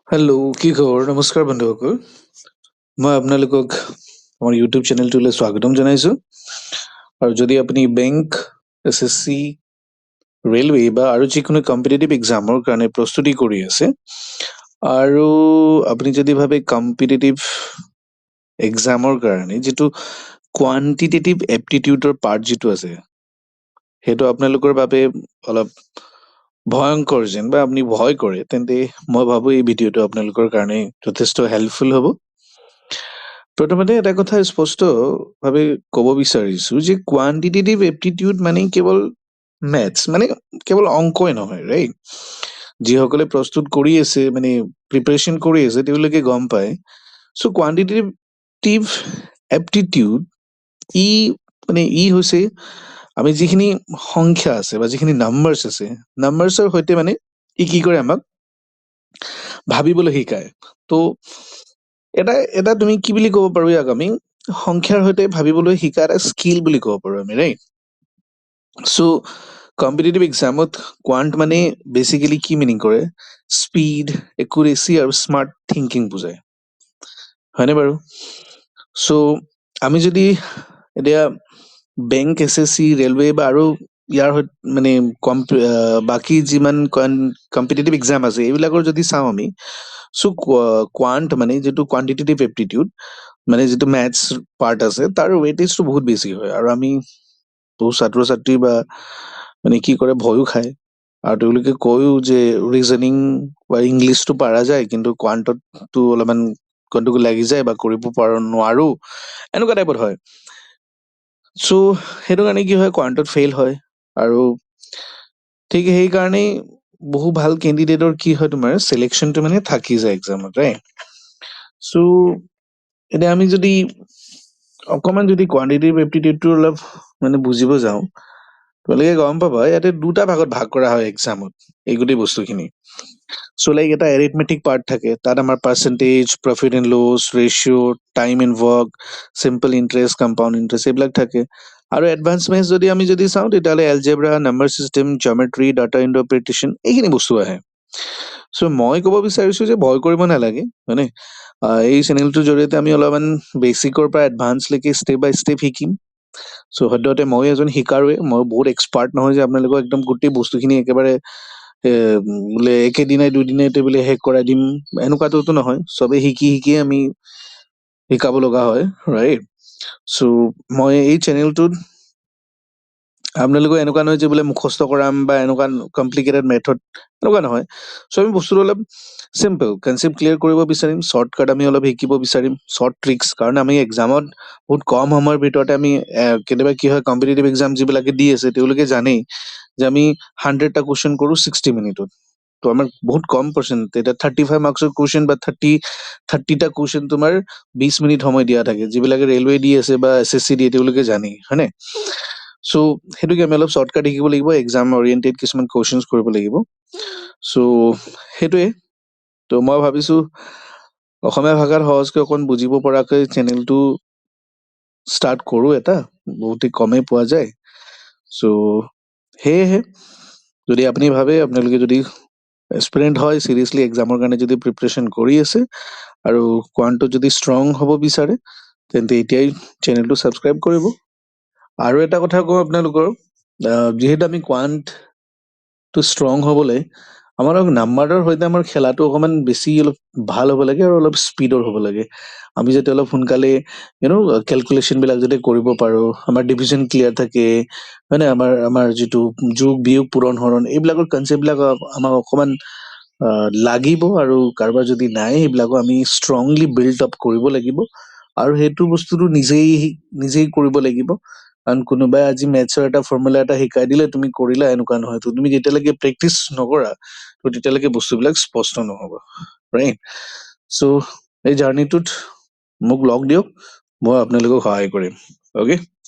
Hello', কি খবৰ? নমস্কাৰ বন্ধুসকল। মই আপোনালোকক আমাৰ ইউটিউব চেনেলটোলৈ স্বাগতম জনাইছোঁ। আৰু যদি আপুনি বেংক, এছএছচি, ৰেলৱে বা আৰু যিকোনো কম্পিটিটিভ এক্সামৰ কাৰণে প্ৰস্তুতি কৰি আছে, আৰু আপুনি যদি ভাবে কম্পিটিটিভ এক্সামৰ কাৰণে যিটো কোৱান্টিটেটিভ এপ্টিটিউডৰ পাৰ্ট যিটো আছে, সেইটো আপোনালোকৰ বাবে অলপ ভয়ংকৰ যেন বা আপুনি ভয় কৰে, তেন্তে মই ভাবোঁ এই ভিডিঅ'টো আপোনালোকৰ কাৰণে যথেষ্ট হেল্পফুল হ'ব। প্ৰথমতে এটা কথা স্পষ্টভাৱে ক'ব বিচাৰিছোঁ যে কোৱান্টিটেটিভ এপ্টিটিউড মানে কেৱল মেথছ, মানে কেৱল অংকই নহয়, ৰাইট? যিসকলে প্ৰস্তুত কৰি আছে, মানে প্ৰিপাৰেশ্যন কৰি আছে, তেওঁলোকে গম পায়। চ' কোৱান্টিটেটিভ এপ্টিটিউড ই হৈছে আমি যিখিনি সংখ্যা আছে বা যিখিনি নাম্বাৰ্ছ আছে, নাম্বাৰ্ছৰ সৈতে মানে ই কি কৰে, আমাক ভাবিবলৈ শিকায়। তো এটা এটা তুমি কি বুলি ক'ব পাৰো, ইয়াক আমি সংখ্যাৰ সৈতে ভাবিবলৈ শিকা এটা স্কিল বুলি ক'ব পাৰো আমি, ৰাইট? চ' কম্পিটিটিভ এক্সামত কোৱান্ট মানে বেচিকেলি কি মিনিং কৰে? স্পীড, একুৰেচি আৰু স্মাৰ্ট থিংকিং বুজায়, হয়নে বাৰু? চ' আমি যদি এতিয়া বেংক, এছএছচি, ৰেলৱে বা আৰু ইয়াৰ মানে বাকী যিমান কম্পিটিটিভ এক্সাম আছে, এইবিলাকৰ যদি চাওঁ আমি, চ' কোৱান্ট মানে যিটো কোৱান্টিটেটিভ এপ্টিটিউড, মানে যিটো মেথছ পাৰ্ট আছে, তাৰ ৱেইটেজটো বহুত বেছি হয়। আৰু আমি বহু ছাত্ৰ ছাত্ৰী বা মানে কি কৰে, ভয়ো খায়। আৰু তেওঁলোকে কয়ও যে ৰিজনিং বা ইংলিছটো পাৰা যায়, কিন্তু কোৱান্টতো অলপমান গণ্ডগোল লাগি যায় বা কৰিব নোৱাৰো, এনেকুৱা টাইপত হয়। চ' সেইটো কাৰণে কি হয়, কোৱান্টত ফেইল হয়। আৰু ঠিক সেইকাৰণেই বহু ভাল কেণ্ডিডেটৰ কি হয়, তোমাৰ চিলেকশ্যনটো মানে থাকি যায় এক্সামত, ৰাইট? চ' এতিয়া আমি যদি অকণমান যদি কোৱান্টিটেটিভ এপ্টিটিউডটো অলপ মানে বুজিব যাওঁ, তোমালোকে গম পাবা ইয়াতে দুটা ভাগত ভাগ কৰা হয় এক্সামত এই গোটেই বস্তুখিনি। চ' লাইক এটা এৰিথমেটিক পাৰ্ট থাকে, তাত আমাৰ percentage, profit and loss, ratio', time and work, simple interest, compound interest, এইবিলাক থাকে। আৰু এডভান্স মেথছ যদি আমি চাওঁ, তেতিয়াহ'লে algebra, number system, geometry, data interpretation, এইখিনি বস্তু আহে। চ' মই ক'ব বিচাৰিছো যে ভয় কৰিব নালাগে, হয়নে? এই চেনেলটোৰ জৰিয়তে আমি অলপমান বেচিকৰ পৰা এডভান্সলৈকে ষ্টেপ বাই ষ্টেপ শিকিম। চ' সদ্যহতে মই এজন শিকাৰুৱে, মই বহুত এক্সপাৰ্ট নহয় যে আপোনালোকক একদম গোটেই বস্তুখিনি একেবাৰে বোলে একেদিনাই দুদিনাইতে বোলে শেষ কৰাই দিম, এনেকুৱাটোতো নহয়। চবেই শিকি শিকিয়ে আমি শিকাব লগা হয়, ৰাইট? চ' মই এই চেনেলটোত আপোনালোকক এনেকুৱা নহয় যে বোলে মুখস্থ কৰাম বা এনেকুৱা কমপ্লিকেটেড মেথড, এনেকুৱা নহয়। চ' আমি বস্তুটো অলপ চিম্পল কনচেপ্ট ক্লিয়াৰ কৰিব বিচাৰিম, শ্বৰ্টকাট আমি অলপ শিকিব বিচাৰিম, শ্বৰ্ট ট্ৰিক্স। কাৰণ আমি এক্সামত বহুত কম সময়ৰ ভিতৰতে আমি কেতিয়াবা কি হয়, কম্পিটিটিভ এক্সাম যিবিলাকে দি আছে, তেওঁলোকে জানেই যে আমি 100টা কুৱেশ্যন কৰো 60 মিনিটত। তো আমাৰ বহুত কম পাৰ্চেণ্ট, এতিয়া 35 মাৰ্কছৰ কুৱেশ্যন বা 30টা কুৱেশ্যন তোমাৰ 20 মিনিট সময় দিয়া থাকে। যিবিলাকে ৰেলৱে দি আছে বা এছএছচি দিয়ে, তেওঁলোকে জানেই, হয়নে? চ' সেইটোকে আমি অলপ শ্বৰ্টকাট শিকিব লাগিব, এক্সাম অৰিয়েণ্টেড কিছুমান কুৱেশ্যনছ কৰিব লাগিব। চ' সেইটোৱে। তো মই ভাবিছো অসমীয়া ভাষাত সহজকৈ অকণ বুজিব পৰাকৈ চেনেলটো ষ্টাৰ্ট কৰোঁ এটা, বহুতেই কমেই পোৱা যায়। চ' সেয়েহে যদি আপুনি ভাবে, আপোনালোকে যদি এক্সপিৰিয়েণ্ট হয়, চিৰিয়াছলি এক্সামৰ কাৰণে যদি প্ৰিপাৰেশ্যন কৰি আছে আৰু কোৱান্টত যদি ষ্ট্ৰং হ'ব বিচাৰে, তেন্তে এতিয়াই চেনেলটো ছাবস্ক্ৰাইব কৰিব। আৰু এটা কথা কওঁ আপোনালোকৰ, যিহেতু আমি কোৱান্টটো ষ্ট্ৰং হ'বলৈ আমাৰ নাম্বাৰৰ সৈতে আমাৰ খেলাটো অকণমান বেছি অলপ ভাল হ'ব লাগে, আৰু অলপ স্পীডৰ হ'ব লাগে। আমি যাতে অলপ সোনকালে কেলকুলেশ্যনবিলাক যাতে কৰিব পাৰোঁ, আমাৰ ডিভিজন ক্লিয়াৰ থাকে, হয়নে? আমাৰ যিটো যোগ বিয়োগ পূৰণ হৰণ, এইবিলাকৰ কনচেপ্টবিলাক আমাক অকণমান লাগিব। আৰু কাৰোবাৰ যদি নাই, সেইবিলাকো আমি ষ্ট্ৰংলি বিল্ড আপ কৰিব লাগিব। আৰু সেইটো বস্তুটো নিজেই কৰিব লাগিব। কাৰণ কোনোবাই আজি মেথছৰ এটা ফৰ্মুলা এটা শিকাই দিলে, তুমি কৰিলা, এনেকুৱা নহয়। তো তুমি যেতিয়ালৈকে প্ৰেক্টিচ নকৰা, তো তেতিয়ালৈকে বস্তুবিলাক স্পষ্ট নহ'ব, ৰাইট? চ' এই জাৰ্ণিটোত মোক লগ দিয়ক, মই আপোনালোকক সহায় কৰিম, অ'কে?